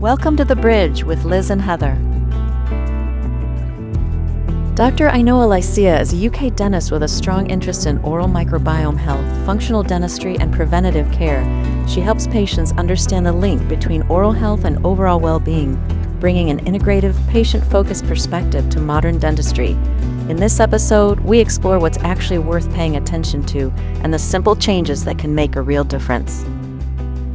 Welcome to The Bridge with Liz and Heather. Dr. Aynoa Lecea is a UK dentist with a strong interest in oral microbiome health, functional dentistry, and preventative care. She helps patients understand the link between oral health and overall well-being, bringing an integrative, patient-focused perspective to modern dentistry. In this episode, we explore what's actually worth paying attention to and the simple changes that can make a real difference.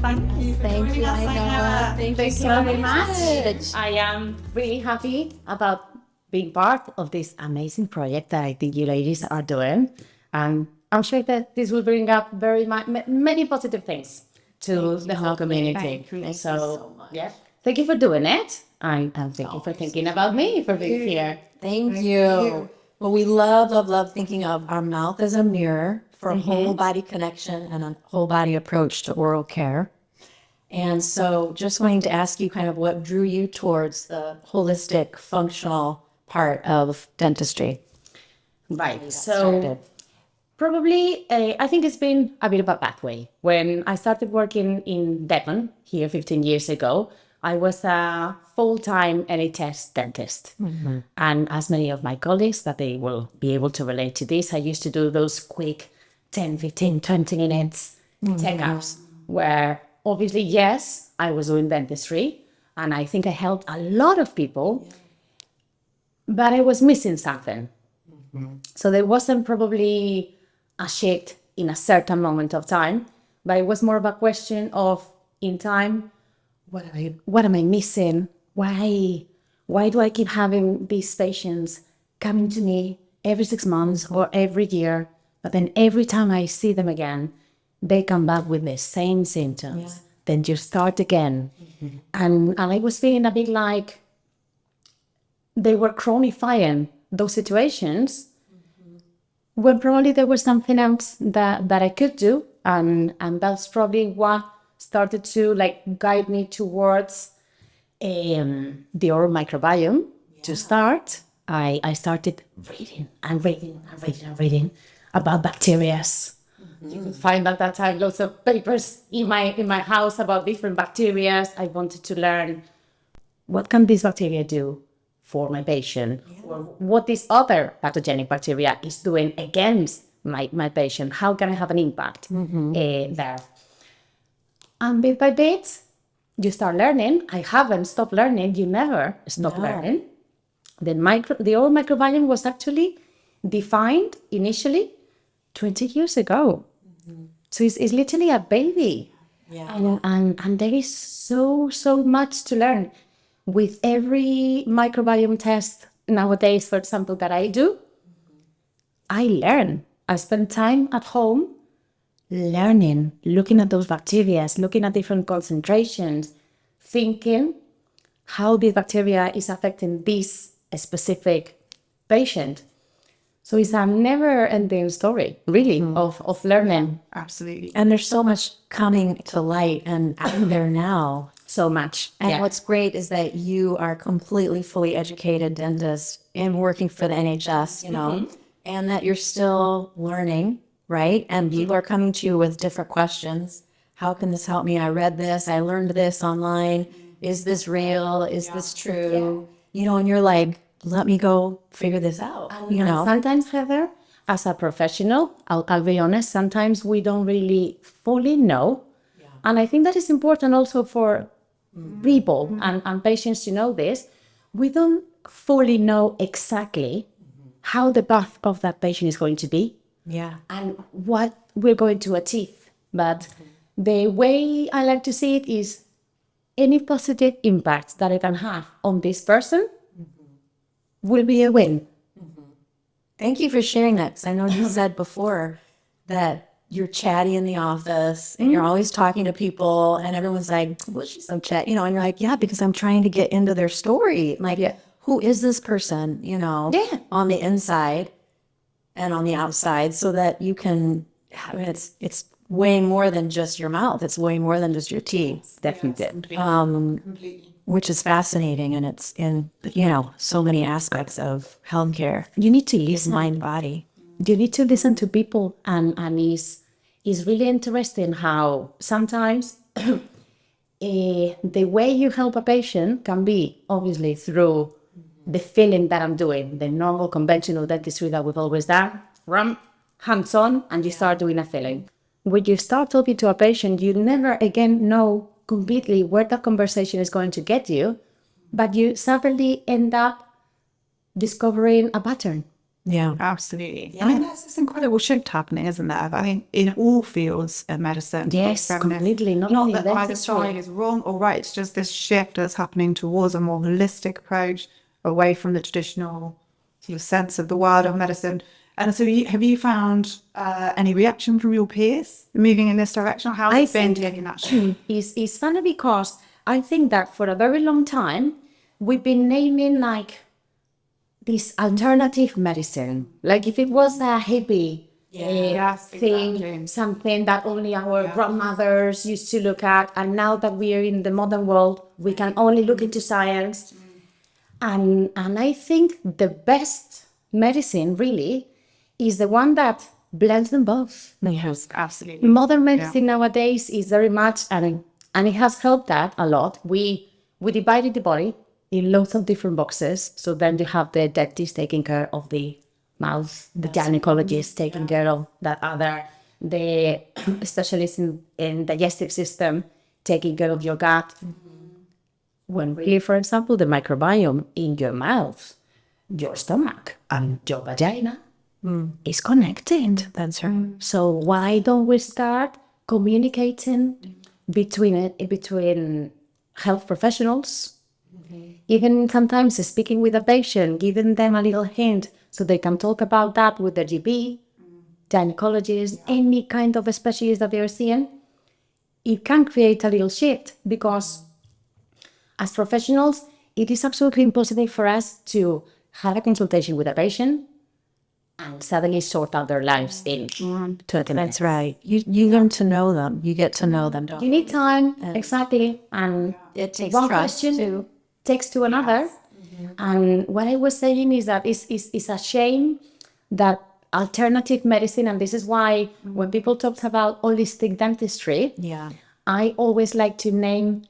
Thank you, Aynoa. Thank you so very much. I am really happy about being part of this amazing project that I think you ladies are doing. And I'm sure that this will bring up many positive things to the whole community. Thank you so much. Yeah, thank you for doing it. And thank you for thinking about me for being here. Thank you. Well, we love thinking of our mouth as a mirror for a whole body connection and a whole body approach to oral care. And so just wanting to ask you kind of what drew you towards the holistic, functional part of dentistry. Right. So probably, I think it's been a bit of a pathway. When I started working in Devon here 15 years ago, I was a full-time NHS dentist. And as many of my colleagues that they will be able to relate to this, I used to do those quick 10, 15, 20 minutes checkups where obviously, yes, I was doing dentistry and I think I helped a lot of people, but I was missing something. So there wasn't probably a shift in a certain moment of time, but it was more of a question of in time, what am I missing? Why do I keep having these patients coming to me every 6 months or every year? But then every time I see them again, they come back with the same symptoms. Then you start again. And I was feeling a bit like they were chronifying those situations when probably there was something else that I could do. And that's probably what started to guide me towards the oral microbiome. To start, I started reading about bacteria. You could find at that time lots of papers in my house about different bacteria. I wanted to learn what can this bacteria do for my patient, or what this other pathogenic bacteria is doing against my patient. How can I have an impact there? And bit by bit, you start learning. I haven't stopped learning. You never stop learning. The oral microbiome was actually defined initially 20 years ago. So it's literally a baby. And there is so much to learn. With every microbiome test nowadays, for example, that I do, I learn. I spend time at home learning, looking at those bacteria, looking at different concentrations, thinking how the bacteria is affecting this specific patient. So it's a never-ending story, really, of learning. Absolutely. And there's so much coming to light and out there now. So much. And what's great is that you are completely fully educated dentist and working for the NHS, and that you're still learning, right? And people are coming to you with different questions. How can this help me? I read this, I learned this online. Is this real? Is this true? And you're like, let me go figure this out. And sometimes, Heather, as a professional, I'll be honest, sometimes we don't really fully know. And I think that is important also for people and patients to know this. We don't fully know exactly how the path of that patient is going to be and what we're going to achieve. But the way I like to see it is any positive impact that I can have on this person will be a win. Thank you for sharing that, because I know you said before that you're chatty in the office and you're always talking to people and everyone's like, well, she's so chat, and you're like, yeah, because I'm trying to get into their story. Like, who is this person, on the inside and on the outside, so that you can, it's way more than just your mouth. It's way more than just your teeth. Definitely. Completely. Which is fascinating, and it's in, so many aspects of healthcare. You need to listen. Mind, body. You need to listen to people, and it's really interesting how sometimes the way you help a patient can be obviously through the feeling that I'm doing, the normal conventional dentistry that we've always done, from hands-on, and you start doing a feeling. When you start talking to a patient, you never again know completely where that conversation is going to get you, but you suddenly end up discovering a pattern. Yeah. Absolutely. I mean, that's this incredible shift happening, isn't there? I mean, in all fields of medicine. Yes, feminist. completely. Not Not only that either dentistry. side is wrong or right. It's just this shift that's happening towards a more holistic approach, away from the traditional sort of sense of the world of medicine. And so, have you found any reaction from your peers moving in this direction? How has it been taking that shift? It's funny because I think that for a very long time, we've been naming like this alternative medicine. Like if it was a hippie Yes, thing, exactly. something that only our grandmothers used to look at. And now that we are in the modern world, we can only look into science. And I think the best medicine really is the one that blends them both. Yes, absolutely. Modern medicine nowadays is very much, and it has helped that a lot. We divided the body in lots of different boxes. So then you have the dentist taking care of the mouth, the gynecologist taking care of that other, the specialist in digestive system taking care of your gut. When really, for example, the microbiome in your mouth, your stomach, and your vagina is connected. That's right. So why don't we start communicating between health professionals, even sometimes speaking with a patient, giving them a little hint so they can talk about that with their GP, gynecologist, any kind of specialist that they're seeing. It can create a little shift because as professionals, it is absolutely impossible for us to have a consultation with a patient and suddenly sort out their lives in 20 minutes. That's right. You learn to know them. You get to know them, don't You you? need time, exactly, and It takes one trust, question too. takes to another. And what I was saying is that it's a shame that alternative medicine, and this is why when people talk about holistic dentistry, Yeah. I always like to name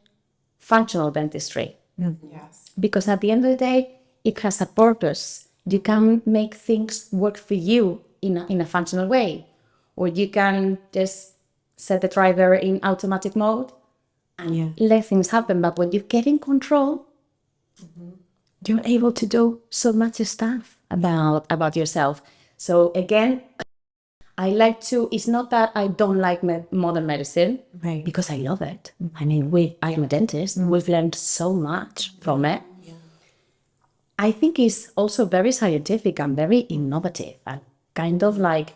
functional dentistry. Yes. Because at the end of the day, it has a purpose. You can make things work for you in a functional way, or you can just set the driver in automatic mode and let things happen. But when you get in control, you're able to do so much stuff about yourself. So again, I like to, it's not that I don't like modern medicine, Right. because I love it. I mean, I am a dentist, and we've learned so much from it. I think it's also very scientific and very innovative and kind of like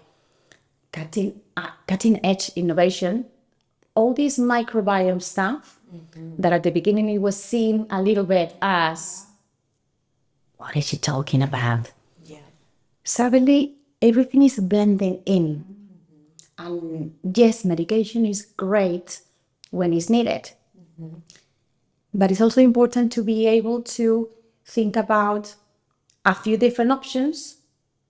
cutting edge innovation. All this microbiome stuff that at the beginning it was seen a little bit as, what is she talking about? Suddenly, everything is blending in. And yes, medication is great when it's needed. But it's also important to be able to think about a few different options,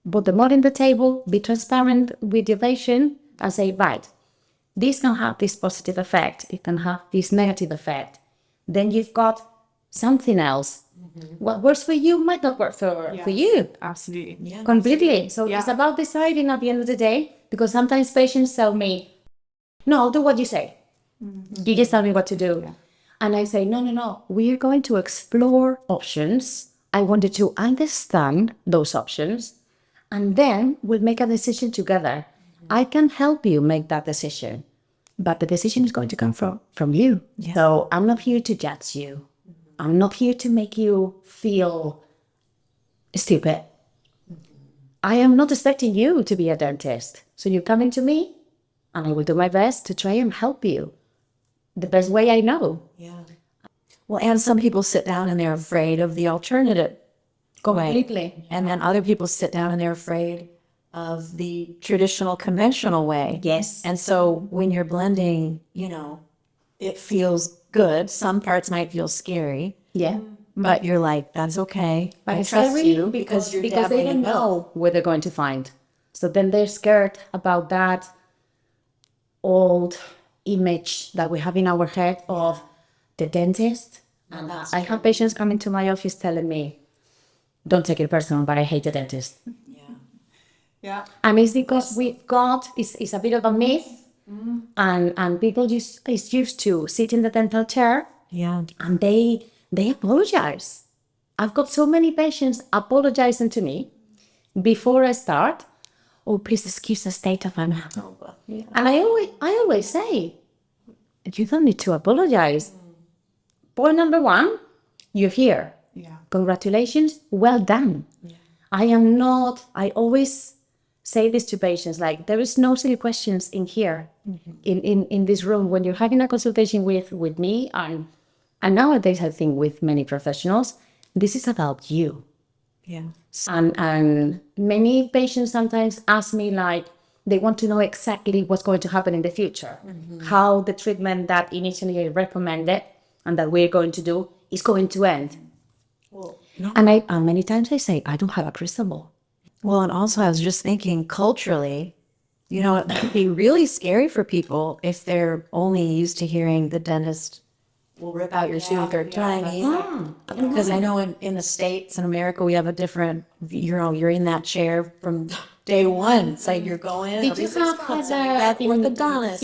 put them all on the table, be transparent with your patient, and say, right, this can have this positive effect, it can have this negative effect. Then you've got something else. What works for you might not work for you. Absolutely. Yeah. Completely. So it's about deciding at the end of the day, because sometimes patients tell me, no, I'll do what you say. You just tell me what to do. And I say, no, we're going to explore options. I wanted to understand those options, and then we'll make a decision together. I can help you make that decision, but the decision is going to come from you. So I'm not here to judge you. I'm not here to make you feel stupid. I am not expecting you to be a dentist. So you're coming to me, and I will do my best to try and help you the best way I know. Well, and some people sit down and they're afraid of the alternative. Completely. And then other people sit down and they're afraid of the traditional, conventional way. Yes. And so when you're blending, it feels good. Some parts might feel scary, Yeah. but you're like, that's okay. But I it's trust scary you because you're they dabbling don't in know where they're going to find. So then they're scared about that old image that we have in our head of the dentist. And I have patients coming to my office telling me, don't take it personal, but I hate the dentist. Yeah. And it's because we've got, it's a bit of a myth, and people is used to sit in the dental chair, and they apologize. I've got so many patients apologizing to me before I start. Oh, please excuse the state of my mouth. And I always say, you don't need to apologize. Point number one, you're here. Yeah. Congratulations, well done. I always say this to patients, like, there is no silly questions in here, in this room. When you're having a consultation with me, and nowadays I think with many professionals, this is about you. And many patients sometimes ask me, like, they want to know exactly what's going to happen in the future, how the treatment that initially recommended and that we're going to do is going to end. And many times I say, I don't have a crystal ball. Well, and also I was just thinking culturally, you know, it could be really scary for people if they're only used to hearing the dentist will rip out your tooth or tiny. Because I know in the States, in America, we have a different, you know, you're in that chair from day one. It's like you're going. Did you have that orthodontist?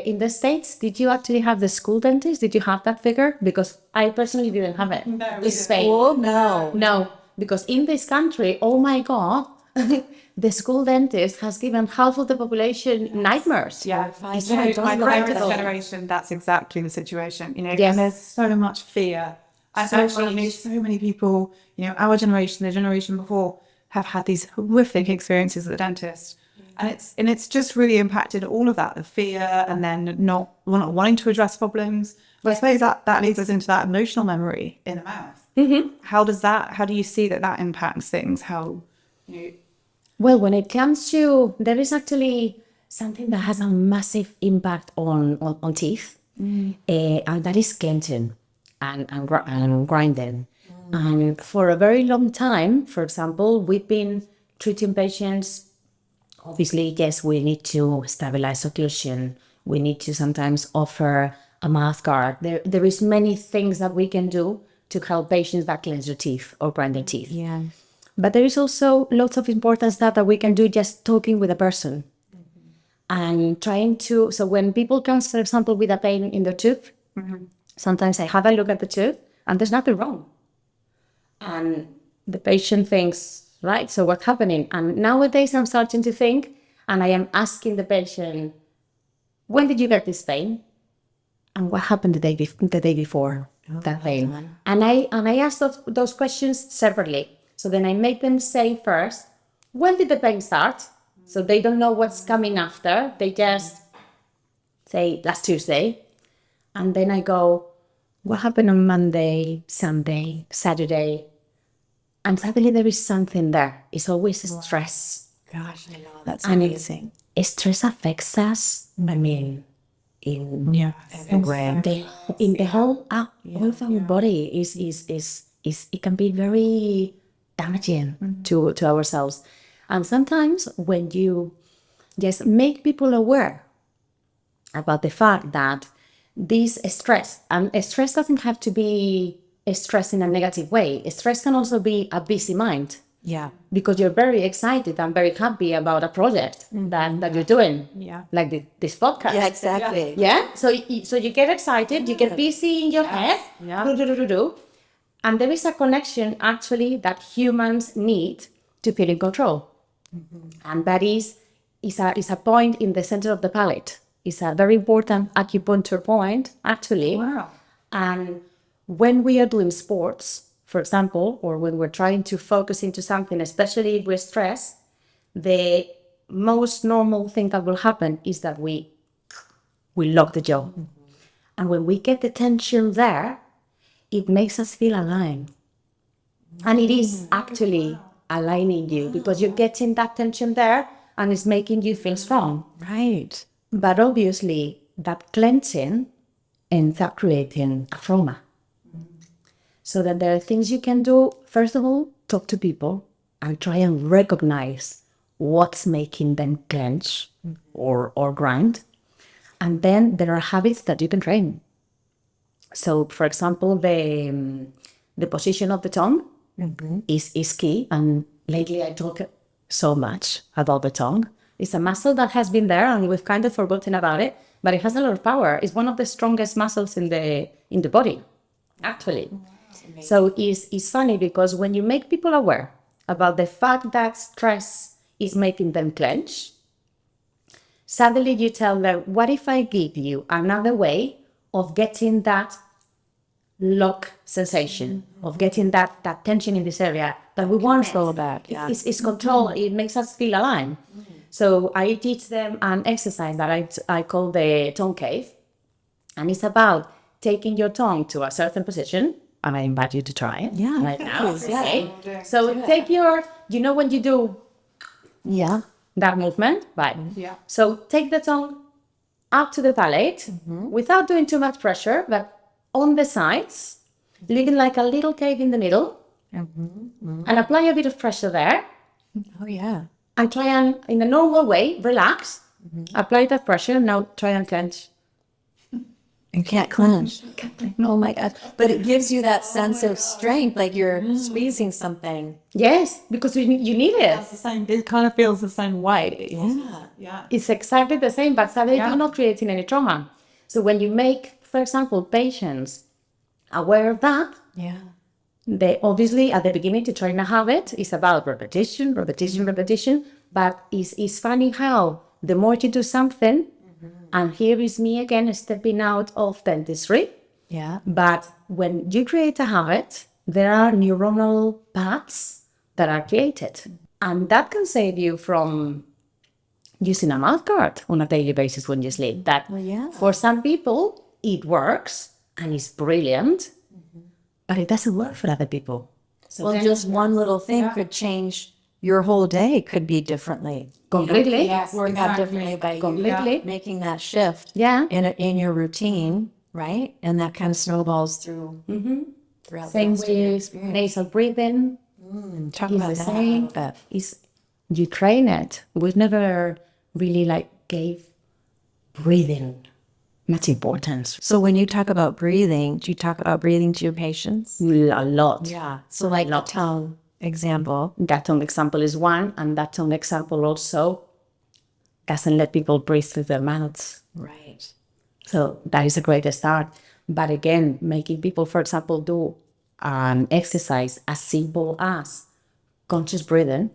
in the States? Did you actually have the school dentist? Did you have that figure? Because I personally didn't have it. No, The Spain. Oh, no. No, because in this country, oh my God, the school dentist has given half of the population nightmares. Yeah, I so don't my like parents' that. generation, that's exactly the situation, you know, Yes. and there's so much fear. I So actually know much. so many people, you know, our generation, the generation before, have had these horrific experiences at the dentist. And it's just really impacted all of that, the fear, and then not wanting to address problems. But I suppose that leads us into that emotional memory in the mouth. How do you see that impacts things? How, you know, Well, when it comes to, there is actually something that has a massive impact on teeth, and that is clenching and grinding. And for a very long time, for example, we've been treating patients. Obviously, yes, we need to stabilize occlusion. We need to sometimes offer a mouth guard. There is many things that we can do to help patients that cleanse their teeth or grind their teeth. Yeah. But there is also lots of important stuff that we can do just talking with a person and trying to. So when people come, for example, with a pain in their tooth, sometimes I have a look at the tooth and there's nothing wrong. And the patient thinks, right, so what's happening? And nowadays I'm starting to think, and I am asking the patient, when did you get this pain? And what happened the day before that pain? And I ask those questions separately. So then I make them say first, when did the pain start? So they don't know what's coming after. They just say, last Tuesday. And then I go, what happened on Monday, Sunday, Saturday? And suddenly there is something there. It's always stress. Gosh, I know. That's And amazing. Stress affects us, I mean, in the whole of our body is it can be very damaging to ourselves. And sometimes when you just make people aware about the fact that this stress, and stress doesn't have to be a stress in a negative way. Stress can also be a busy mind. Yeah. Because you're very excited and very happy about a project that you're doing. Yeah. Like this podcast. Yeah, exactly. Yeah. So you get excited, you get busy in your head. Yeah. Do. And there is a connection actually that humans need to feel in control. And that is a point in the center of the palate. It's a very important acupuncture point, actually. Wow. And when we are doing sports, for example, or when we're trying to focus into something, especially if we're stressed, the most normal thing that will happen is that we lock the jaw. And when we get the tension there, it makes us feel aligned. And it is actually aligning you because you're getting that tension there and it's making you feel strong. Right. But obviously, that cleansing ends up creating a trauma. So that there are things you can do. First of all, talk to people and try and recognize what's making them clench or grind. And then there are habits that you can train. So, for example, the position of the tongue is key. And lately I talk so much about the tongue. It's a muscle that has been there and we've kind of forgotten about it, but it has a lot of power. It's one of the strongest muscles in the body, actually. So it's funny because when you make people aware about the fact that stress is making them clench, suddenly you tell them, what if I give you another way of getting that lock sensation, of getting that tension in this area that we want to go back? It's control. It makes us feel alive. So I teach them an exercise that I call the tongue cave. And it's about taking your tongue to a certain position. And I invite you to try it right now. Okay. So take your, when you do that movement, right? Yeah. So take the tongue up to the palate without doing too much pressure, but on the sides, leaving like a little cave in the middle, and apply a bit of pressure there. Oh, yeah. And try and, in a normal way, relax, apply that pressure, now try and clench. You can't clench. Oh my God. But it gives you that sense of strength, like you're squeezing something. Yes, because you need it. It's the same. It kind of feels the same way. Yeah. Yeah. It's exactly the same, but suddenly you're not creating any trauma. So when you make, for example, patients aware of that, they obviously at the beginning to train a habit is about repetition, but it's funny how the more you do something, and here is me again stepping out of dentistry. Yeah. But when you create a habit, there are neuronal paths that are created. And that can save you from using a mouth guard on a daily basis when you sleep. That for some people, it works and it's brilliant, but it doesn't work for other people. So Well, just one little thing could change your whole day, could be differently. completely. Work out differently by Completely. making that shift Yeah. in your routine, right? And that kind of snowballs through throughout Same the rest of your with experience. nasal breathing. Talk Is about the that. same. Is you train it. We never really gave breathing much importance. So when you talk about breathing, do you talk about breathing to your patients? A lot. Yeah. So like the tongue example. That tongue example is one, and that tongue example also doesn't let people breathe through their mouths. Right. So that is a great start. But again, making people, for example, do an exercise as simple as conscious breathing.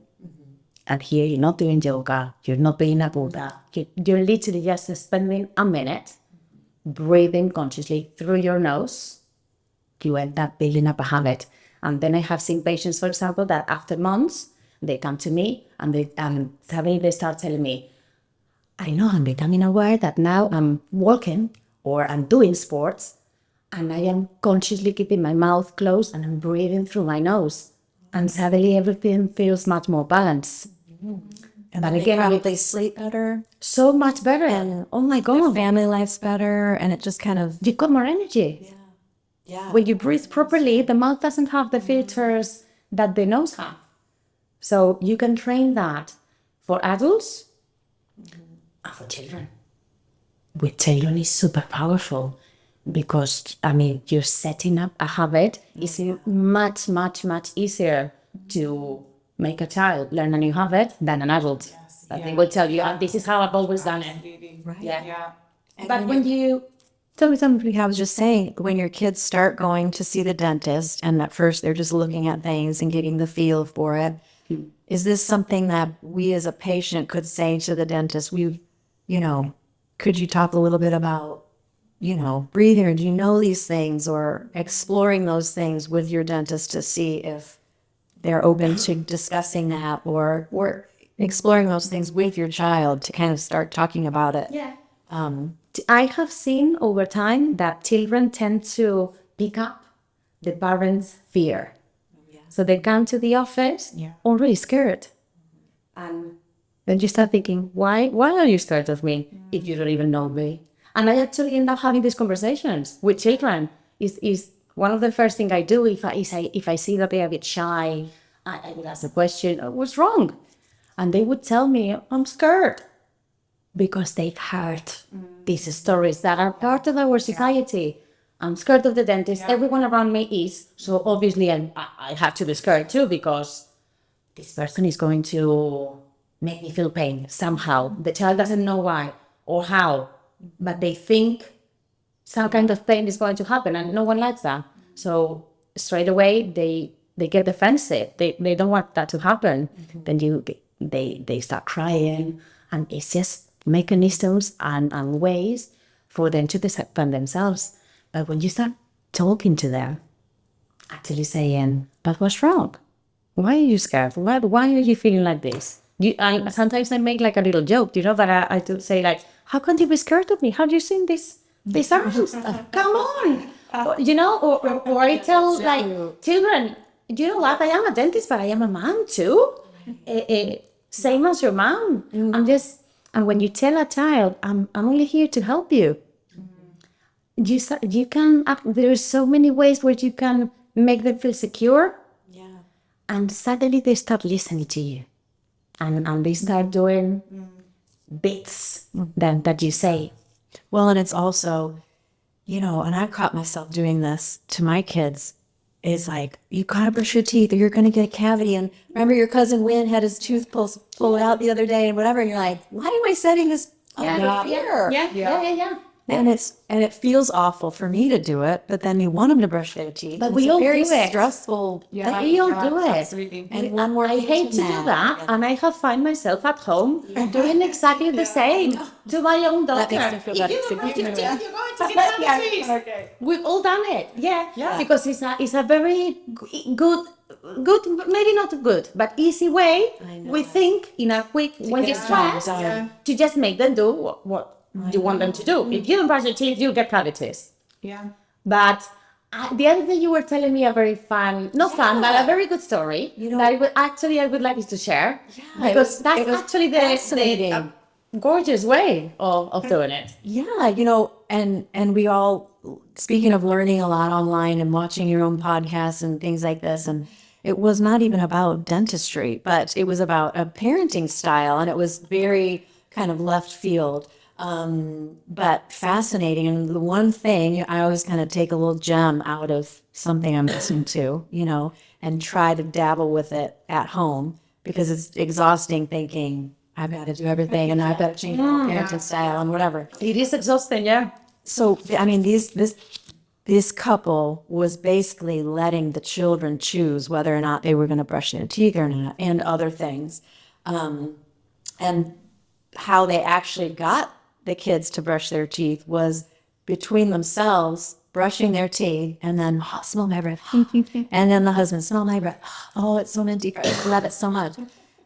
And here you're not doing yoga, you're not being a Buddha. You're literally just spending a minute breathing consciously through your nose. You end up building up a habit. And then I have seen patients, for example, that after months, they come to me and suddenly they start telling me, I know I'm becoming aware that now I'm walking or I'm doing sports and I am consciously keeping my mouth closed and I'm breathing through my nose. And suddenly everything feels much more balanced. And But they again, probably sleep better. so much better. And oh my Their God, family life's better, and it just kind of you've got more energy. yeah. When you breathe properly, the mouth doesn't have the filters that the nose have. So you can train that for adults and for children. With children, it's super powerful because, you're setting up a habit. It's much, much, much easier to make a child learn a new habit than an adult. They will tell you, this is how I've always done it. Right. Yeah. But when you Tell me something. I was just saying, when your kids start going to see the dentist, and at first they're just looking at things and getting the feel for it, is this something that we as a patient could say to the dentist? Could you talk a little bit about, breathing? Or do you know these things, or exploring those things with your dentist to see if they're open to discussing that, or exploring those things with your child to kind of start talking about it? Yeah. I have seen over time that children tend to pick up the parents' fear. So they come to the office already scared. And then you start thinking, why are you scared of me if you don't even know me? And I actually end up having these conversations with children. Is one of the first things I do if I see that they're a bit shy, I would ask the question, what's wrong? And they would tell me, I'm scared. Because they've heard these stories that are part of our society. I'm scared of the dentist. Everyone around me is. So obviously I have to be scared too, because this person is going to make me feel pain somehow. The child doesn't know why or how, but they think some kind of pain is going to happen, and no one likes that. So straight away they get defensive. They don't want that to happen. Then they start crying, and it's just mechanisms and ways for them to defend themselves. But when you start talking to them, actually saying, "But what's wrong? Why are you scared? Why are you feeling like this?" Sometimes I make like a little joke, but I do say like, "How can you be scared of me? How do you sing this arms? Come on!" Or I tell like children, "You know what? I am a dentist, but I am a mom too. Same as your mom. And when you tell a child, I'm only here to help you. You can. There's so many ways where you can make them feel secure." And suddenly they start listening to you, and they start doing bits that you say. Well, and it's also, and I caught myself doing this to my kids. It's like, you gotta brush your teeth or you're gonna get a cavity. And remember your cousin Win had his tooth pulled out the other day and whatever. And you're like, why am I setting this up here? Yeah. And it feels awful for me to do it, but then you want them to brush their teeth. But It's we a all very do it. stressful. We all do it. Absolutely. And one more I hate to do that, and I have find myself at home doing exactly the same to my own daughter. makes me feel better. If you don't brush your teeth, you're going to Yeah, get cavities. okay. We've all done it, because it's a very good, maybe not good, but easy way. We think in a quick, when you're stressed, to just make them do what you want them to do. If you don't brush your teeth, you'll get cavities. Yeah. But the other thing you were telling me a very fun, not fun, but a very good story that I would like you to share, because that's actually the gorgeous way of doing it. Yeah, and we all, speaking of learning a lot online and watching your own podcasts and things like this, and it was not even about dentistry, but it was about a parenting style, and it was very kind of left field, but fascinating. And the one thing I always kind of take a little gem out of something I'm listening to, and try to dabble with it at home, because it's exhausting thinking, I've got to do everything and I've got to change my parenting style and whatever. It is exhausting, yeah. So, I mean, this couple was basically letting the children choose whether or not they were going to brush their teeth or not, and other things. And how they actually got the kids to brush their teeth was between themselves brushing their teeth, and then, oh, smell my breath. And then the husband, smell my breath. Oh, it's so minty. I love it so much.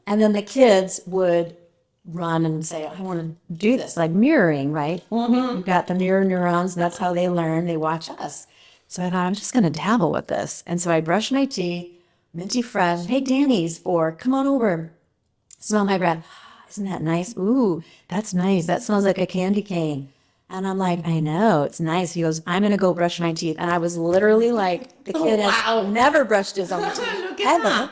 And then the kids would run and say, I want to do this, like mirroring, right? You've got the mirror neurons. That's how they learn. They watch us. So I thought, I'm just going to dabble with this. And so I brushed my teeth, minty fresh. Hey, Danny's, or come on over, smell my breath. Isn't that nice? Ooh, that's nice. That smells like a candy cane. And I'm like, I know, it's nice. He goes, I'm going to go brush my teeth. And I was literally like, the kid has never brushed his own teeth. Ever.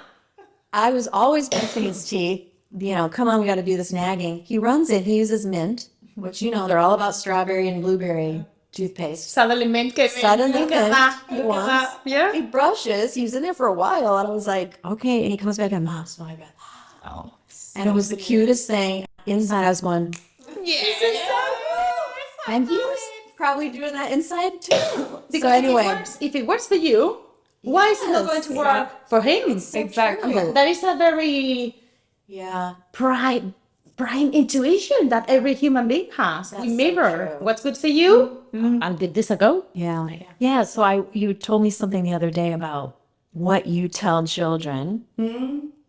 I was always brushing his teeth. Come on, we got to do this nagging. He runs it. He uses mint, which, they're all about strawberry and blueberry toothpaste. Suddenly mint came in. Suddenly Look at that. mint. Look at that. Yeah. He brushes. He was in there for a while. And I was like, okay. And he comes back and, Mom, smell my breath. Oh. And it was the cutest thing. Inside, I was going, this is so cool. And he was probably doing that inside too. Because So anyway, if it works for you, why is it not going to work for him? Exactly. That is a very yeah. prime intuition that every human being has. We so mirror true. what's good for you. I'll give this a go. Yeah. So you told me something the other day about what you tell children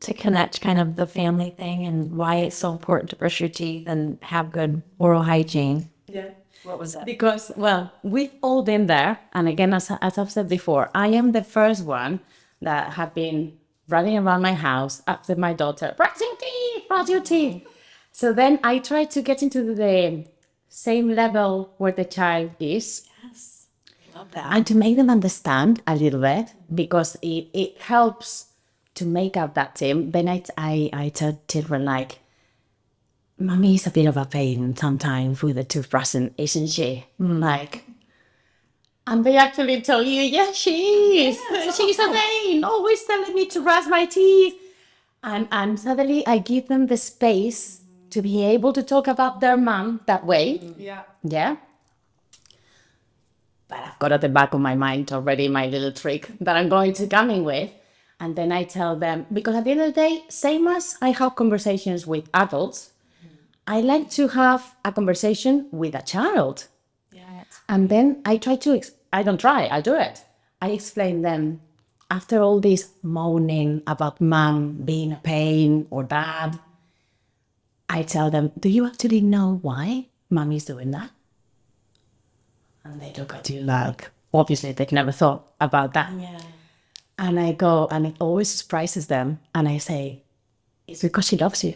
to connect kind of the family thing and why it's so important to brush your teeth and have good oral hygiene. Yeah. What was that? Because, we've all been there. And again, as I've said before, I am the first one that have been running around my house after my daughter, brush your teeth. So then I try to get into the same level where the child is. Yes. Love that. And to make them understand a little bit, because it helps to make up that team. Then I tell children like, Mommy is a bit of a pain sometimes with the toothbrushing, isn't she? Like, And they actually tell you, yeah, she is. She's a pain, always telling me to brush my teeth. And suddenly I give them the space to be able to talk about their mom that way. Yeah. Yeah. But I've got at the back of my mind already my little trick that I'm going to come in with. And then I tell them, because at the end of the day, same as I have conversations with adults, I like to have a conversation with a child. And then I try to, I don't try, I do it. I explain them after all this moaning about mom being a pain or dad. I tell them, do you actually know why mom is doing that? And they look at you like, obviously they've never thought about that. Yeah. And I go, and it always surprises them. And I say, it's because she loves you.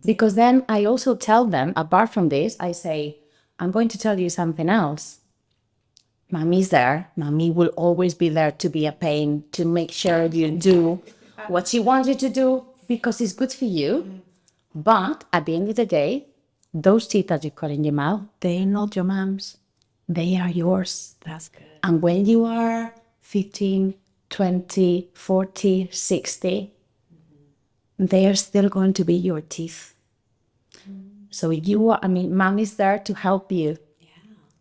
Because then I also tell them, apart from this, I say, I'm going to tell you something else. Mommy's there. Mommy will always be there to be a pain, to make sure you do what she wants you to do because it's good for you. But at the end of the day, those teeth that you got in your mouth, they're not your mom's. They are yours. That's good. And when you are 15, 20, 40, 60, they are still going to be your teeth. So you are, I mean, mom is there to help you.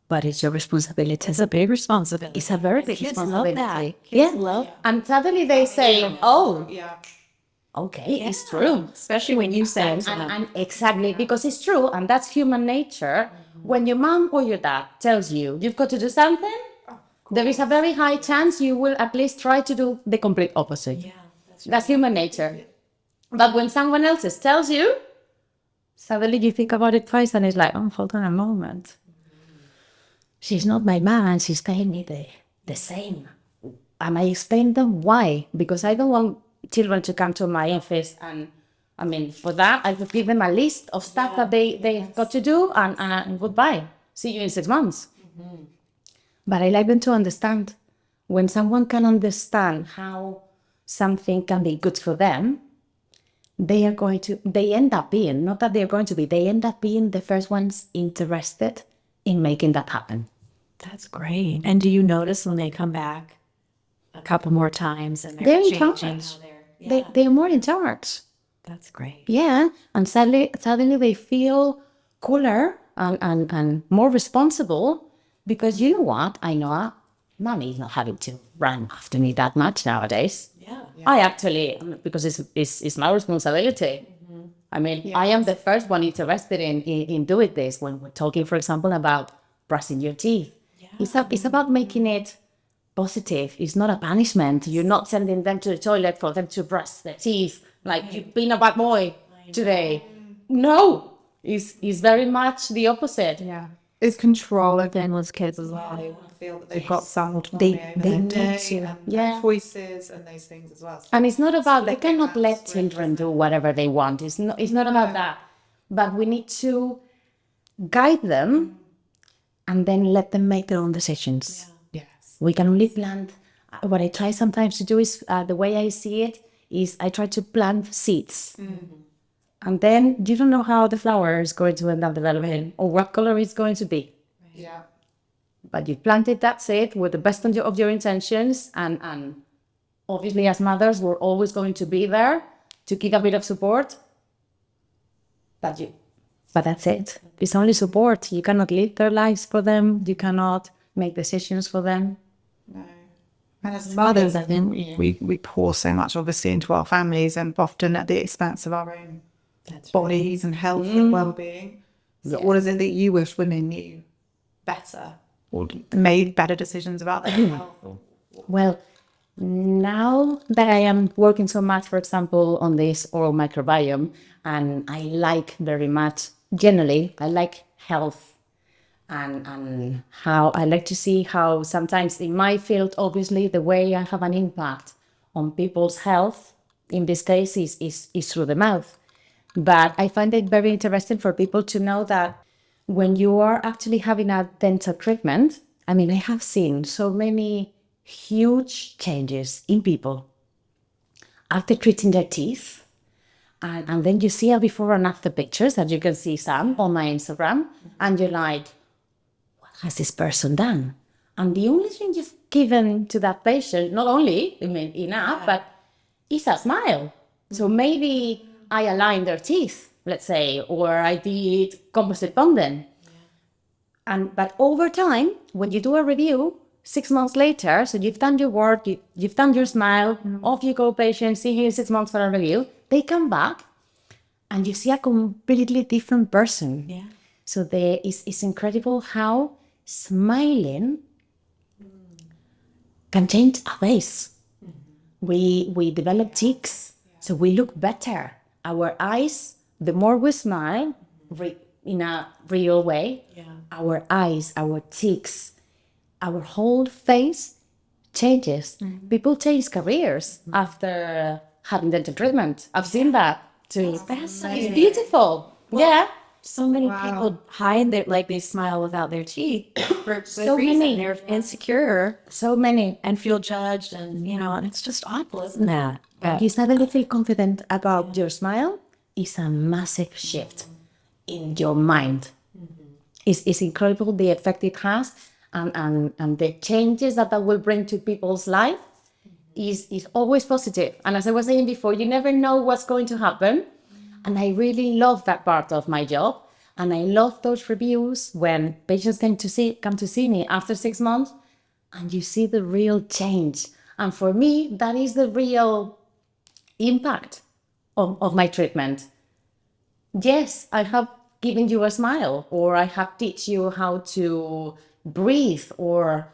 But it's your responsibility. It's a big responsibility. It's a very big Kids responsibility. love that. Yeah. Kids love. And suddenly they say, oh, Yeah. okay, it's true. Especially when you say And exactly, because it's true, and that's human nature. When your mom or your dad tells you you've got to do something, there is a very high chance you will at least try to do the complete opposite. Yeah, That's human nature. But when someone else tells you, suddenly you think about it twice and it's like, oh, hold on a moment. She's not my mom and she's paying me the same. And I explain them why. Because I don't want children to come to my office and, I mean, for that, I would give them a list of stuff that they got to do and goodbye. See you in 6 months. But I like them to understand. When someone can understand how something can be good for them, they end up being, not that they're going to be, they end up being the first ones interested in making that happen. That's great. And do you notice when they come back a couple more times and They're in changing charge. how they're, They're more in charge. that's great. Yeah. And suddenly they feel cooler and more responsible because you know what? I know mommy is not having to run after me that much nowadays. Yeah. I actually, because it's my responsibility. I mean, I am the first one interested in doing this when we're talking, for example, about brushing your teeth. It's about making it positive. It's not a punishment. You're not sending them to the toilet for them to brush their teeth like you've been a bad boy today. No, it's very much the opposite. Yeah. It's control again with kids as well. They want to feel that they've got some autonomy over they their need day to, and yeah. their choices and those things as well. And it's not about, they cannot let children do whatever they want. It's not about that. But we need to guide them and then let them make their own decisions. Yes. We can only plant. What I try sometimes to do is, the way I see it, is I try to plant seeds. And then you don't know how the flower is going to end up developing or what color it's going to be. Yeah. But you planted that seed with the best of your intentions, and obviously as mothers, we're always going to be there to give a bit of support. But that's it. It's only support. You cannot live their lives for them. You cannot make decisions for them. No. And as mothers, I think we pour so much obviously into our families and often at the expense of our own bodies and health and well-being. So what is it that you wish women knew better or made better decisions about their health? Well, now that I am working so much, for example, on this oral microbiome, and I like very much, generally, I like health and how I like to see how sometimes in my field, obviously, the way I have an impact on people's health, in this case, is through the mouth. But I find it very interesting for people to know that when you are actually having a dental treatment, I mean, I have seen so many huge changes in people after treating their teeth. And then you see a before and after pictures that you can see some on my Instagram. And you're like, what has this person done? And the only thing you've given to that patient, not only, enough, but is a smile. So maybe I aligned their teeth, let's say, or I did composite bonding. But over time, when you do a review, 6 months later, so you've done your work, you've done your smile, off you go, patient, see you in 6 months for a review. They come back, and you see a completely different person. Yeah. So it's incredible how smiling can change our face. We develop cheeks, so we look better. Our eyes, the more we smile in a real way, our eyes, our cheeks, our whole face changes. People change careers after having dental treatment. I've seen that too. It's beautiful. Yeah. So many people hide their, like they smile without their teeth for So reason. many. They're insecure So many. and feel judged, and and it's just awful, isn't that? You suddenly feel confident about your smile. It's a massive shift in your mind. It's incredible the effect it has, and the changes that will bring to people's life is always positive. And as I was saying before, you never know what's going to happen. And I really love that part of my job. And I love those reviews when patients come to see me after 6 months, and you see the real change. And for me, that is the real impact of my treatment. Yes, I have given you a smile, or I have teach you how to breathe, or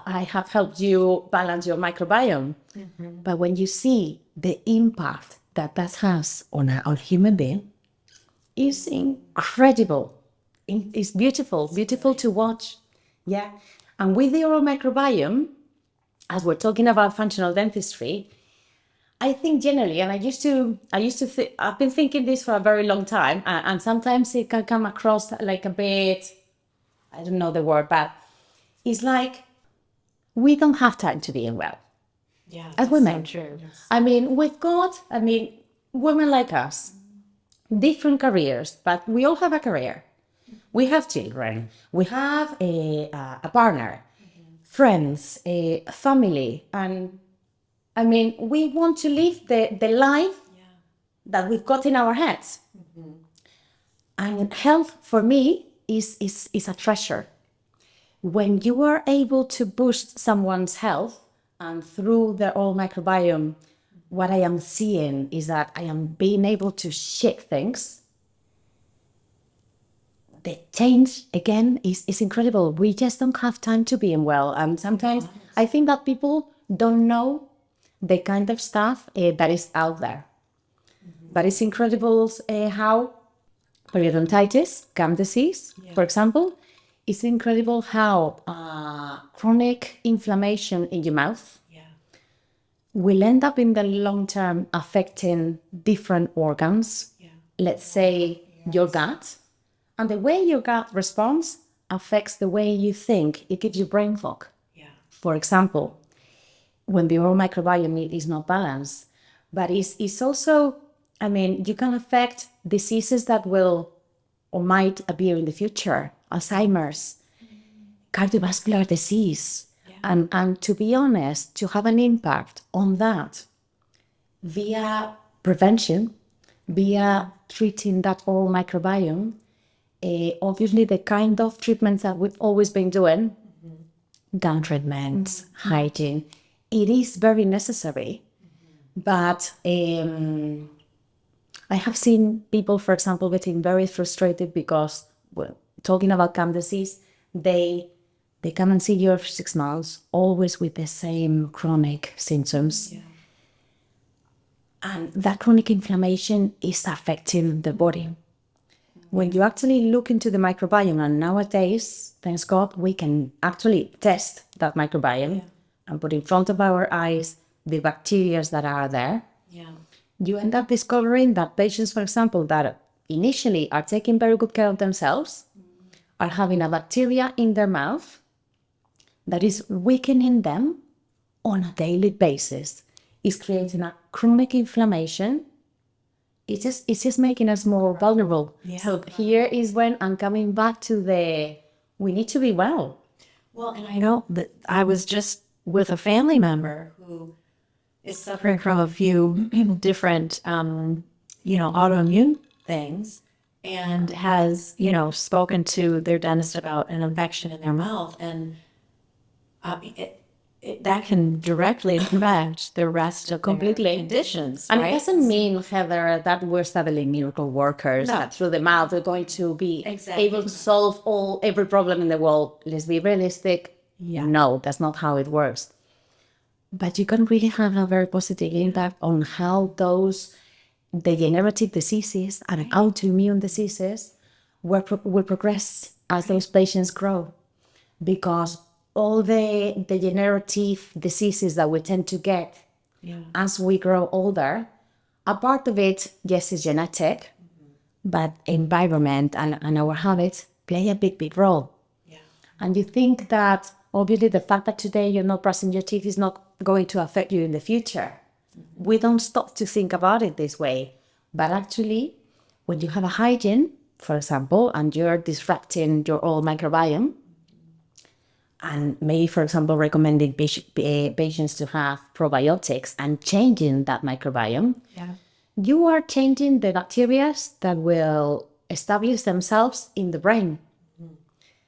I have helped you balance your microbiome. But when you see the impact that has on a human being, it's incredible. It's beautiful to watch. Yeah. And with the oral microbiome, as we're talking about functional dentistry, I think generally, and I've been thinking this for a very long time, and sometimes it can come across like a bit, I don't know the word, but it's like we don't have time to be well. Yeah, As women. so true. We've got, women like us, different careers, but we all have a career. We have children, we have a partner, friends, a family, and we want to live the life that we've got in our heads. And health for me is a treasure. When you are able to boost someone's health, and through the oral microbiome, what I am seeing is that I am being able to shake things. The change, again, is incredible. We just don't have time to be well. And sometimes I think that people don't know the kind of stuff that is out there. But it's incredible how periodontitis, gum disease, for example, it's incredible how chronic inflammation in your mouth will end up in the long term affecting different organs. Let's say your gut. And the way your gut responds affects the way you think. It gives you brain fog. For example, when the oral microbiome is not balanced. But it's also, you can affect diseases that will or might appear in the future. Alzheimer's, cardiovascular disease. And to be honest, to have an impact on that via prevention, via treating that oral microbiome, obviously the kind of treatments that we've always been doing, gum treatments, hygiene, it is very necessary. But I have seen people, for example, getting very frustrated because, talking about gum disease, they come and see you for 6 months, always with the same chronic symptoms. And that chronic inflammation is affecting the body. When you actually look into the microbiome, and nowadays, thanks God, we can actually test that microbiome and put in front of our eyes the bacteria that are there. You end up discovering that patients, for example, that initially are taking very good care of themselves, are having a bacteria in their mouth that is weakening them on a daily basis. It's creating a chronic inflammation. It's just making us more vulnerable. So here is when I'm coming back to we need to be well. Well, and I know that I was just with a family member who is suffering from a few different, autoimmune things and has, spoken to their dentist about an infection in their mouth. And that can directly affect the rest of Completely. their conditions, And right? it doesn't mean, Heather, that we're suddenly miracle workers, No. that through the mouth we're going to be Exactly. able to solve every problem in the world. Let's be realistic. Yeah. No, that's not how it works. But you can really have a very positive impact on how those degenerative diseases and autoimmune diseases will progress as those patients grow. Because all the degenerative diseases that we tend to get as we grow older, a part of it, yes, is genetic, but environment and our habits play a big role. And you think that obviously the fact that today you're not brushing your teeth is not going to affect you in the future. We don't stop to think about it this way. But actually, when you have a hygiene, for example, and you're disrupting your oral microbiome, and maybe, for example, recommending patients to have probiotics and changing that microbiome, you are changing the bacteria that will establish themselves in the brain.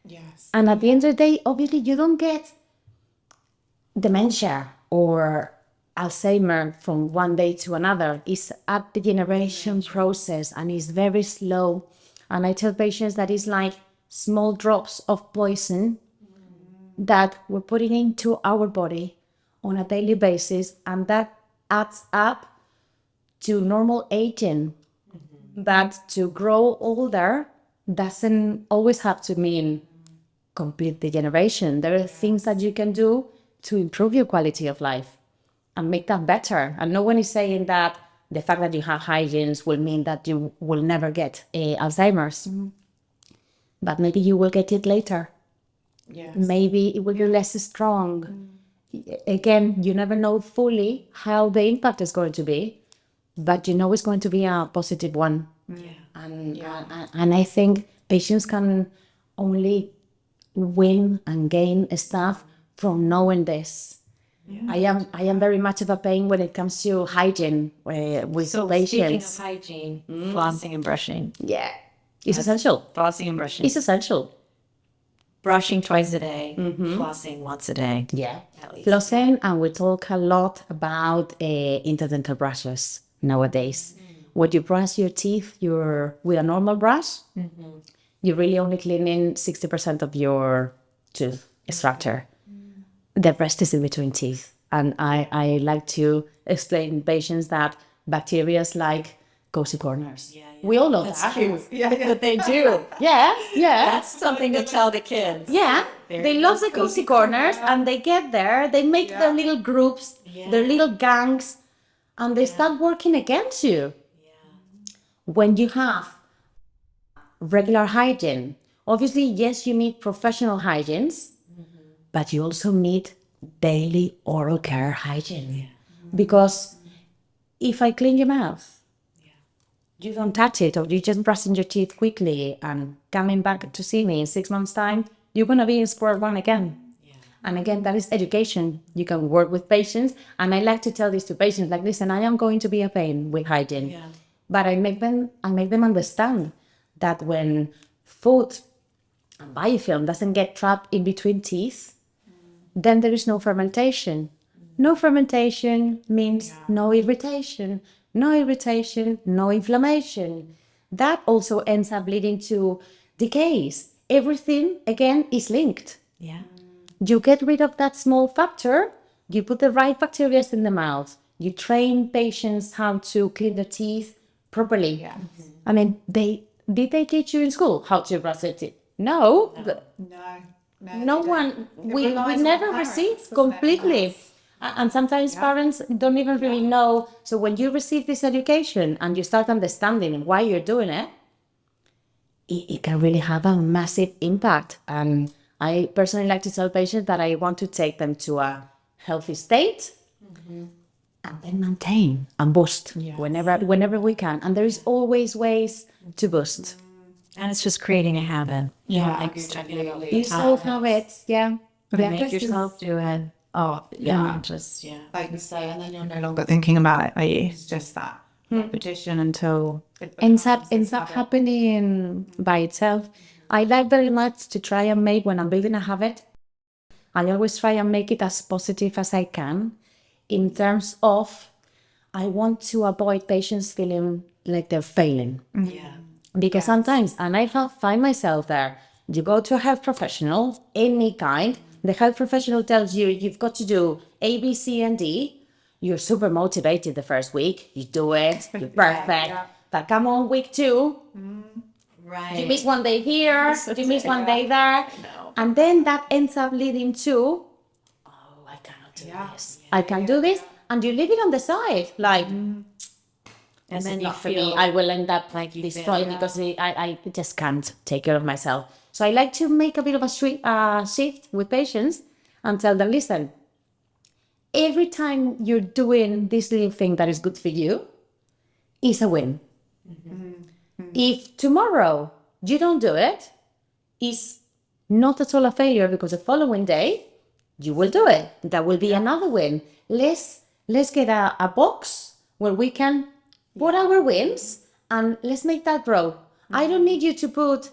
Yes. And at the end of the day, obviously, you don't get dementia or Alzheimer from one day to another. It's a degeneration process and it's very slow. And I tell patients that it's like small drops of poison that we're putting into our body on a daily basis, and that adds up to normal aging. That to grow older doesn't always have to mean complete degeneration. There are things that you can do to improve your quality of life and make that better. And no one is saying that the fact that you have hygienes will mean that you will never get Alzheimer's. But maybe you will get it later. Yes. Maybe it will be less strong. Again, you never know fully how the impact is going to be, but you know it's going to be a positive one. And I think patients can only win and gain stuff from knowing this. I am very much of a pain when it comes to hygiene with So patients. speaking of hygiene, flossing and brushing. Yeah, it's essential. Flossing and brushing. It's essential. Brushing twice a day, flossing once a day. Yeah, At least. flossing, and we talk a lot about interdental brushes nowadays. When you brush your teeth, with a normal brush, you're really only cleaning 60% of your tooth structure. The rest is in between teeth. And I like to explain to patients that bacteria like cozy corners. We all know that. But they do. Yeah. That's something to tell the kids. Yeah, they love the cozy corners and they get there, they make their little groups, their little gangs, and they start working against you. When you have regular hygiene, obviously, yes, you need professional hygienes, but you also need daily oral care hygiene. Because if I clean your mouth, you don't touch it, or you just brushing your teeth quickly and coming back to see me in 6 months' time, you're going to be in square one again. And again, that is education. You can work with patients. And I like to tell this to patients, like, listen, I am going to be a pain with hygiene. But I make them understand that when food and biofilm doesn't get trapped in between teeth, then there is no fermentation. No fermentation means no irritation. No irritation, no inflammation. That also ends up leading to decays. Everything, again, is linked. Yeah. You get rid of that small factor, you put the right bacteria in the mouth, you train patients how to clean their teeth properly. I mean, did they teach you in school how to brush their teeth? No. No one, we never received completely. And sometimes parents don't even really know. So when you receive this education and you start understanding why you're doing it, it can really have a massive impact. And I personally like to tell patients that I want to take them to a healthy state and then maintain and boost whenever we can. And there is always ways to boost. And it's just creating a habit. Yeah, Like you're talking about. These old habits, yeah. Make yourself do it. Oh, yeah. Just, yeah. Like you say, and then you're no longer thinking about it. It's just that repetition until it Ends up happening by itself. I like very much to try and make, when I'm building a habit, I always try and make it as positive as I can in terms of I want to avoid patients feeling like they're failing. Yeah. Because sometimes, and I find myself there, you go to a health professional, any kind, the health professional tells you you've got to do A, B, C, and D. You're super motivated the first week, you do it, you're perfect. But come on, week 2, Right. you miss one day here, you miss one day there. And then that ends up leading to, oh, I cannot do this. I can do this. And you leave it on the side, like, And then you not for me. feel I will end up like destroyed because I just can't take care of myself. So I like to make a bit of a shift with patients and tell them, listen, every time you're doing this little thing that is good for you is a win. If tomorrow you don't do it, it's not at all a failure because the following day you will do it. That will be another win. Let's get a box where we can put our wins and let's make that grow. I don't need you to put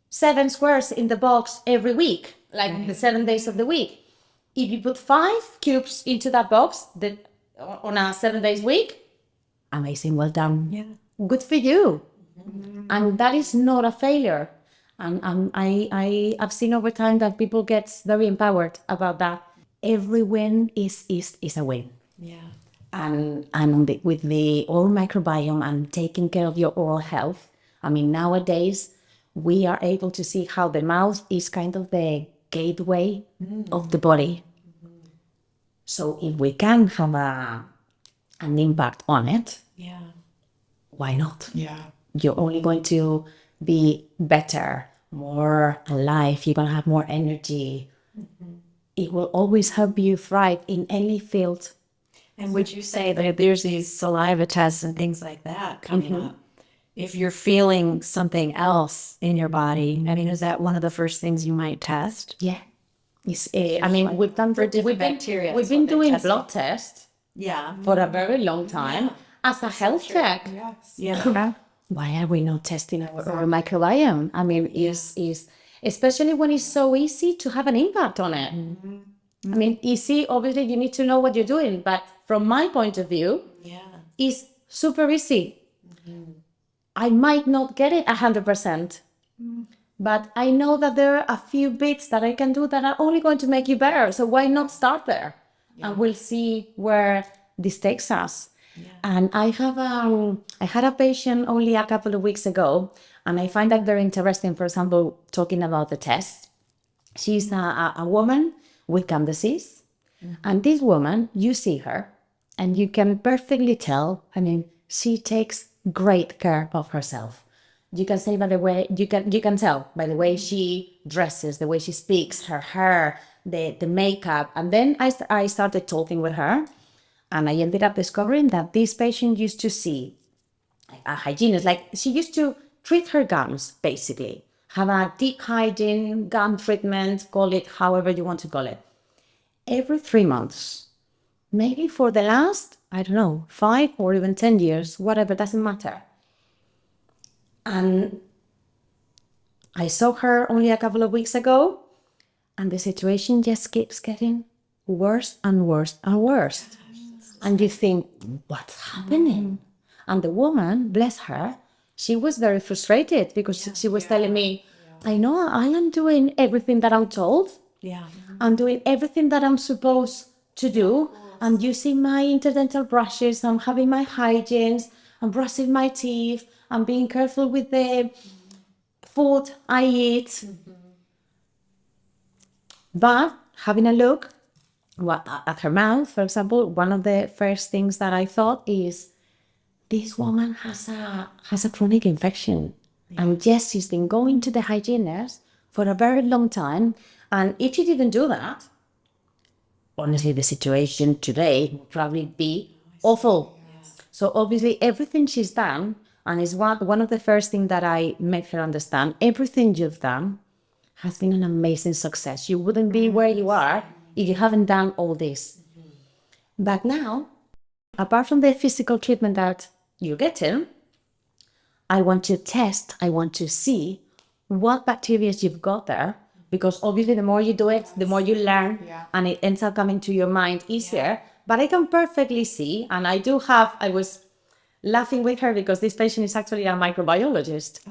7 squares in the box every week, like the 7 days of the week. If you put 5 cubes into that box on a 7 days week, amazing, well done. Yeah. Good for you. And that is not a failure. And I've seen over time that people get very empowered about that. Every win is a win. Yeah. And with the oral microbiome and taking care of your oral health, I mean, nowadays we are able to see how the mouth is kind of the gateway of the body. So if we can have an impact on it, Yeah. why not? Yeah. You're only going to be better, more alive, you're going to have more energy. It will always help you thrive in any field. And would you say that there's these saliva tests and things like that coming up? If you're feeling something else in your body, I mean, is that one of the first things you might test? Yeah. I mean, we've done For different bacteria, We've that's been what they're doing testing. blood tests Yeah. for a very long time as a health check. Yes. Yeah. Why are we not testing our microbiome? I mean, is especially when it's so easy to have an impact on it. I mean, easy, obviously you need to know what you're doing, but from my point of view, Yeah. it's super easy. I might not get it 100%, but I know that there are a few bits that I can do that are only going to make you better. So why not start there? And we'll see where this takes us. And I had a patient only a couple of weeks ago, and I find that very interesting, for example, talking about the test. She's a woman with gum disease. And this woman, you see her, and you can perfectly tell, I mean, she takes great care of herself. You can say by the way, you can tell by the way she dresses, the way she speaks, her hair, the makeup. And then I started talking with her, and I ended up discovering that this patient used to see a hygienist, like she used to treat her gums, basically. Have a deep hygiene, gum treatment, call it however you want to call it. Every 3 months, maybe for the last, I don't know, 5 or even 10 years, whatever, doesn't matter. And I saw her only a couple of weeks ago, and the situation just keeps getting worse and worse and worse. And you think, what's happening? And the woman, bless her, she was very frustrated because she was telling me, I know I am doing everything that I'm told. Yeah. I'm doing everything that I'm supposed to do. I'm using my interdental brushes. I'm having my hygienes. I'm brushing my teeth. I'm being careful with the food I eat. But having a look at her mouth, for example, one of the first things that I thought is, this woman has a chronic infection. And yes, she's been going to the hygienist for a very long time. And if she didn't do that, honestly, the situation today would probably be awful. So obviously everything she's done, and is one of the first things that I made her understand, everything you've done has been an amazing success. You wouldn't be where you are if you haven't done all this. But now, apart from the physical treatment that you're getting, I want to test, I want to see what bacteria you've got there, because obviously the more you do it, the more you learn, and it ends up coming to your mind easier. But I can perfectly see, and I was laughing with her because this patient is actually a microbiologist.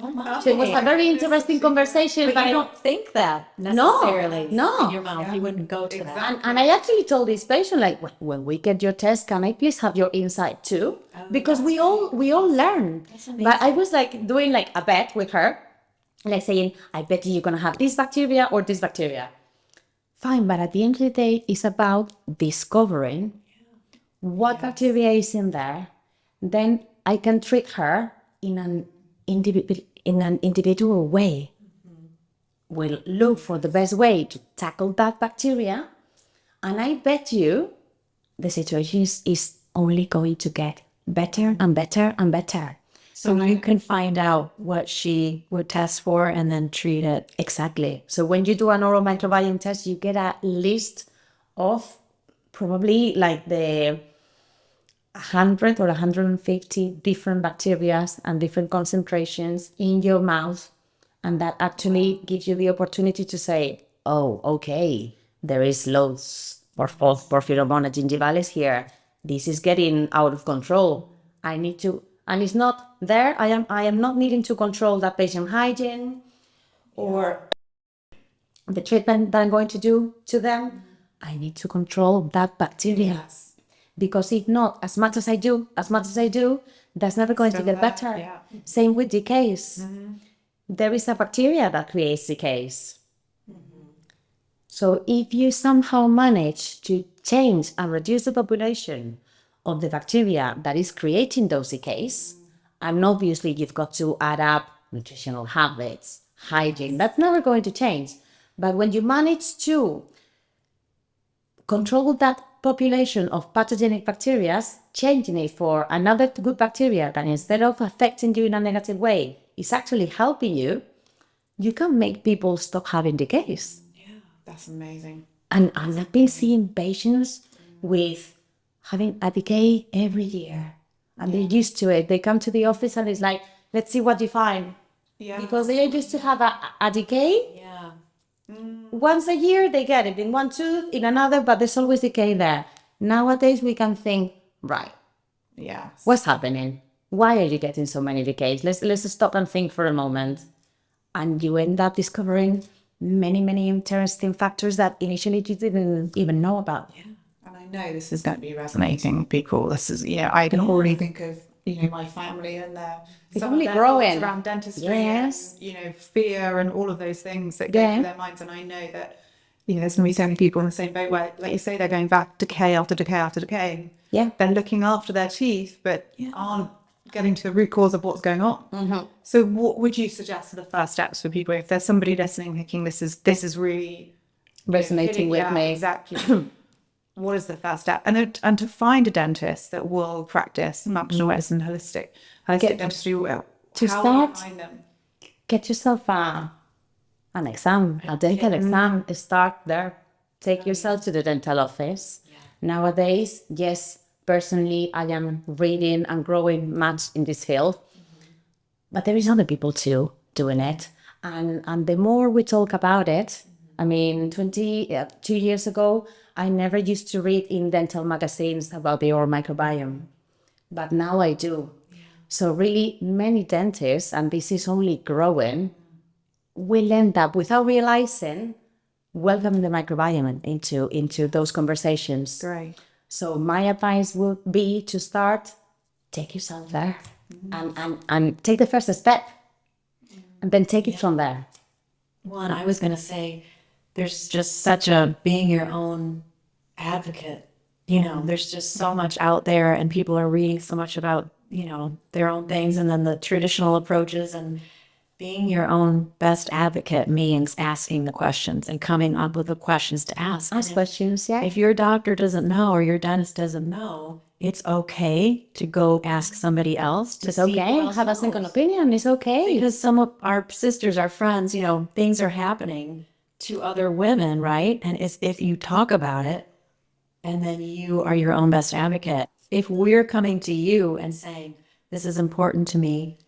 So it was a very interesting conversation. But you don't think that necessarily. No. In your mouth, you wouldn't go to that. And I actually told this patient, like, when we get your test, can I please have your insight too? Because we all learn. But I was like doing like a bet with her, like saying, I bet you're gonna have this bacteria or this bacteria. Fine, but at the end of the day, it's about discovering what bacteria is in there. Then I can treat her in an individual way. We'll look for the best way to tackle that bacteria, and I bet you the situation is only going to get better and better and better. So you can find out what she would test for and then treat it. Exactly. So when you do an oral microbiome test, you get a list of probably like the 100 or 150 different bacteria and different concentrations in your mouth. And that actually gives you the opportunity to say, oh, okay, there is loads of Porphyromonas gingivalis here. This is getting out of control. I need to, and it's not there. I am not needing to control that patient hygiene or the treatment that I'm going to do to them. I need to control that bacteria. Because if not, as much as I do, that's never going to get better. Same with decays. There is a bacteria that creates decays. So if you somehow manage to change and reduce the population of the bacteria that is creating those decays, and obviously you've got to add up nutritional habits, hygiene, that's never going to change. But when you manage to control that population of pathogenic bacteria, changing it for another good bacteria that instead of affecting you in a negative way, is actually helping you, you can make people stop having decays. Yeah, that's amazing. And I've been seeing patients with having a decay every year. And they're used to it. They come to the office and it's like, let's see what you find. Yeah. Because they used to have a decay. Yeah. Once a year they get it in one tooth, in another, but there's always decay there. Nowadays we can think, right, Yeah. what's happening? Why are you getting so many decays? Let's stop and think for a moment. And you end up discovering many interesting factors that initially you didn't even know about. Yeah. And I know this is going to be resonating with people. This is, I can already think of, my family and It's some only of their growing. thoughts around dentistry Yes. and, fear and all of those things that go through their minds. And I know that, there's going to be so many people in the same boat where, like you say, they're going back decay after decay after decay. Yeah. They're looking after their teeth, but aren't getting to the root cause of what's going on. Mm-hmm. So what would you suggest are the first steps for people if there's somebody listening thinking this is really Resonating with me. Exactly. What is the first step? And to find a dentist that will practice functional medicine, holistic dentistry well. To How do you start, find them? get yourself an exam, a dental exam. Start there. Take yourself to the dental office. Nowadays, yes, personally, I am reading and growing much in this field, but there is other people too doing it. And the more we talk about it, 2 years ago, I never used to read in dental magazines about the oral microbiome, but now I do. So really many dentists, and this is only growing, will end up without realizing welcoming the microbiome into those conversations. Great. So my advice would be to start, take yourself there and take the first step and then take it from there. Well, and I was going to say, there's just such a being your own advocate. There's just so much out there and people are reading so much about, their own things and then the traditional approaches, and being your own best advocate means asking the questions and coming up with the questions to ask. Ask questions, yeah. If your doctor doesn't know or your dentist doesn't know, it's okay to go ask somebody else to It's see who okay. else Have a second knows. opinion. It's okay. Because some of our sisters, our friends, things are happening to other women, right? And it's if you talk about it, and then you are your own best advocate. If we're coming to you and saying, this is important to me,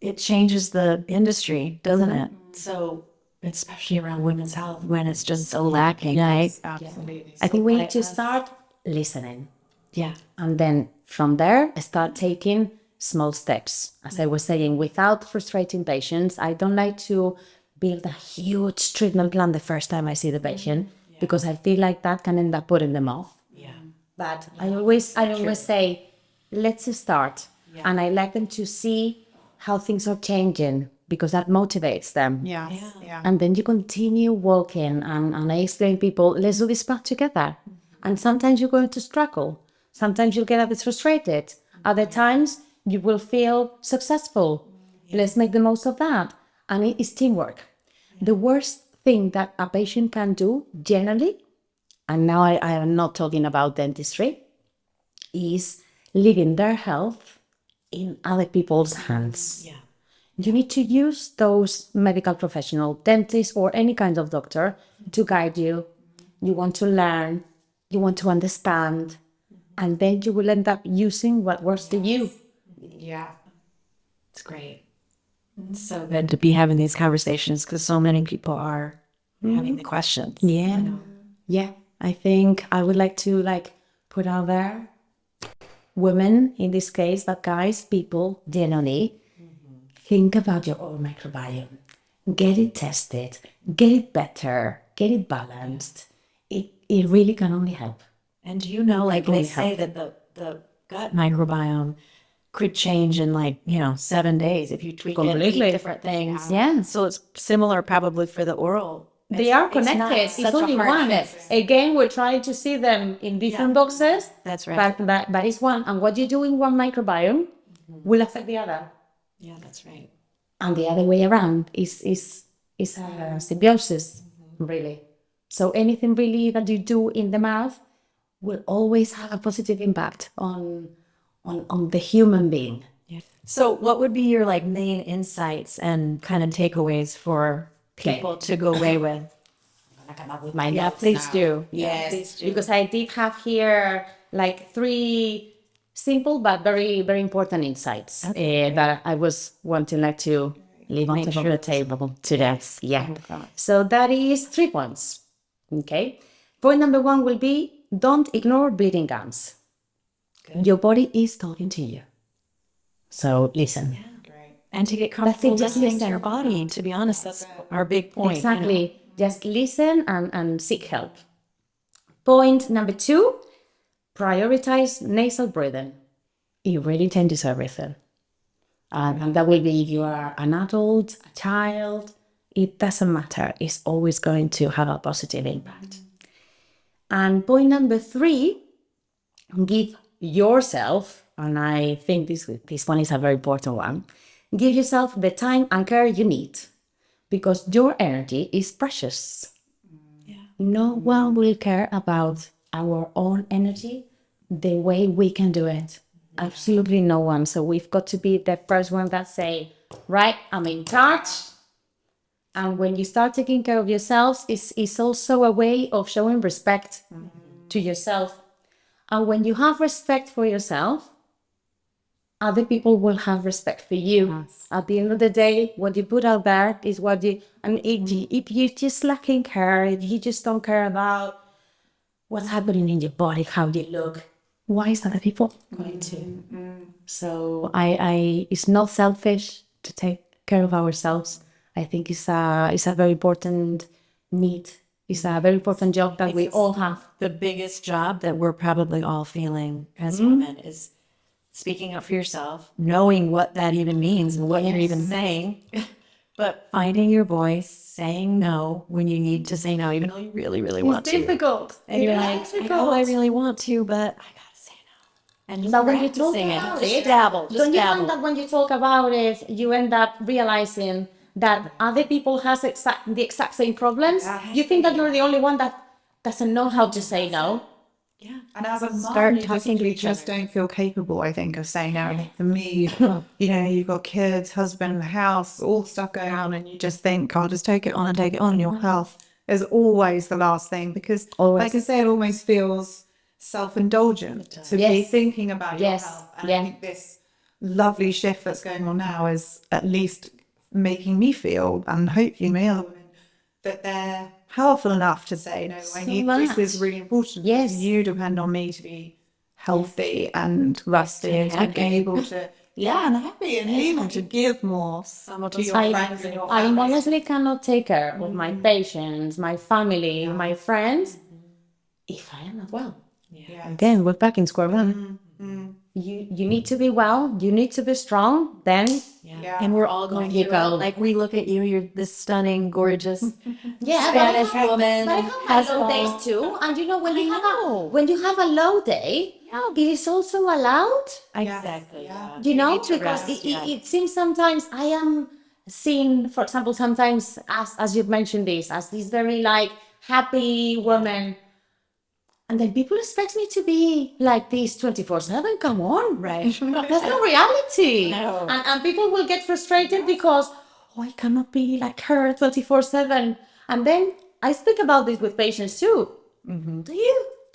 it changes the industry, doesn't it? So, especially around women's health when it's just so lacking, right? Absolutely. I think we need to start listening. Yeah. And then from there, start taking small steps. As I was saying, without frustrating patients, I don't like to build a huge treatment plan the first time I see the patient because I feel like that can end up putting them off. Yeah. But I always say, let's start. And I like them to see how things are changing because that motivates them. Yes. Yeah. And then you continue walking and I explain people, let's do this path together. And sometimes you're going to struggle. Sometimes you'll get a bit frustrated. Other times you will feel successful. Let's make the most of that. And it is teamwork. The worst thing that a patient can do generally, and now I am not talking about dentistry, is leaving their health in other people's hands. Yeah. You need to use those medical professional, dentist or any kind of doctor to guide you. You want to learn, you want to understand, and then you will end up using what works for you. Yeah. It's great. It's so good to be having these conversations because so many people are having the questions. Yeah. Yeah. I think I would like to put out there women in this case, but guys, people generally, think about your own microbiome. Get it tested, get it better, get it balanced. It really can only help. And do you know, like they say that the gut microbiome could change in 7 days if you tweak it, Completely. eat different things. Yeah. So it's similar probably for the oral. They are It's not connected. It's such a only hard one. fit. Again, we're trying to see them in different boxes. That's right. But it's one. And what you do in one microbiome will affect the other. Yeah, that's right. And the other way around is a symbiosis, really. So anything really that you do in the mouth will always have a positive impact on the human being. So what would be your main insights and kind of takeaways for people to go away with? With my Yeah, notes please now. do. Yes, Please do. because I did have here 3 simple but very, very important insights that I was wanting to leave on top of the table today. Yeah. So that is 3 points. Okay. Point number 1 will be don't ignore bleeding gums. Your body is talking to you. So listen. And to get comfortable listening to your body, to be honest, that's our big point. Exactly. Just listen and seek help. Point number 2, prioritize nasal breathing. It really changes everything. And that will be if you are an adult, a child, it doesn't matter. It's always going to have a positive impact. And point number 3, give yourself, and I think this one is a very important one, give yourself the time and care you need because your energy is precious. No one will care about our own energy the way we can do it. Absolutely no one. So we've got to be the first one that say, right, I'm in charge. And when you start taking care of yourselves, it's also a way of showing respect to yourself. And when you have respect for yourself, other people will have respect for you. Yes. At the end of the day, what you put out there is what you, and if you just lacking care, if you just don't care about what's happening in your body, how you look, why is other people going to? So it's not selfish to take care of ourselves. I think it's a very important need. It's a very important job that we all have. The biggest job that we're probably all feeling as women is speaking up for yourself, knowing what that even means and what you're even saying, but finding your voice, saying no when you need to say no, even though you really, really want to. It's difficult. And you're like, I know I really want to, but I gotta say no. And just But when you talk practicing about just it, dabble, just don't you dabble. find that when you talk about it, you end up realizing that other people has the exact same problems? You think that you're the only one that doesn't know how to say no? Yeah. And as a mum, Start you talking to you each just other. don't feel capable, I think, of saying no. And for me, you know, you've got kids, husband, house, all stuff going on, and you just think, I'll just take it on and take it on. Your health is always the last thing because, like I say, it almost feels self-indulgent to be Yes. thinking about your Yes. health. And Yeah. I think this lovely shift that's going on now is at least making me feel, and hopefully many other women, that they're powerful enough to say, no, I need this is really important. Yes. Because you depend on me to be healthy and rusty and able to, and happy and able to give more to your friends and your I family. honestly cannot take care of my patients, my family, my friends, if I am not well. Yeah. Again, we're back in square one. You need to be well. You need to be strong. Then And we're all going you through go. it. Like, we look at you, you're this stunning, gorgeous Spanish Spanish woman. But I have my low days too. And you know, when you have a low day, it is also allowed. Exactly. Yeah. You know, to because rest, it seems sometimes I am seen, for example, sometimes as you've mentioned this, as this very like happy woman. And then people expect me to be like this 24/7. Come on. Right. That's not reality. No. And people will get frustrated because, I cannot be like her 24/7. And then I speak about this with patients too. Do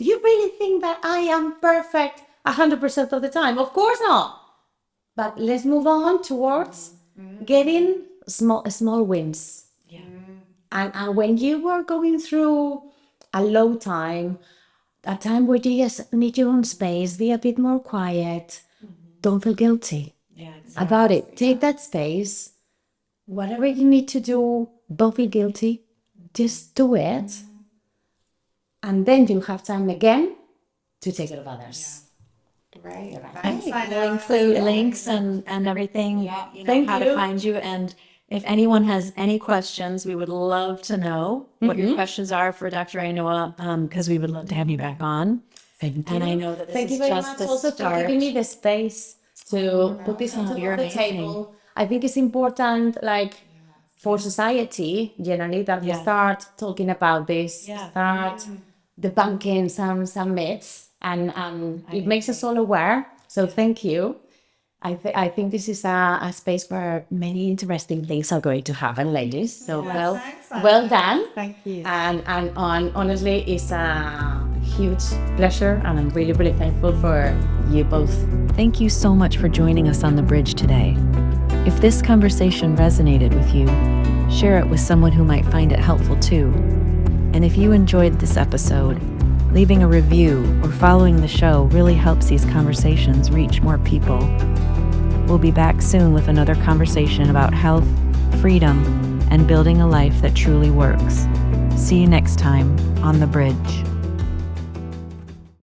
you really think that I am perfect 100% of the time? Of course not. But let's move on towards getting small wins. Yeah. And when you are going through a low time, a time where you just need your own space, be a bit more quiet, don't feel guilty Yeah. about it. Take that space. Whatever you need to do, don't feel guilty. Just do it. And then you'll have time again to take care of others. Right. And Thanks, we'll Aynoa. include links and everything, you know, how to find you. And if anyone has any questions, we would love to know what your questions are for Dr. Aynoa, because we would love to have you back on. And I know that this Thank you is very just much the also for start. giving me the space to put this on you're the amazing. table. I think it's important, like for society generally, that we start talking about this, start debunking some myths, and it makes us all aware. So thank you. I think this is a space where many interesting things are going to happen, ladies. So well done. Thank you. And honestly, it's a huge pleasure, and I'm really, really thankful for you both. Thank you so much for joining us on the bridge today. If this conversation resonated with you, share it with someone who might find it helpful too. And if you enjoyed this episode, leaving a review or following the show really helps these conversations reach more people. We'll be back soon with another conversation about health, freedom, and building a life that truly works. See you next time on The Bridge.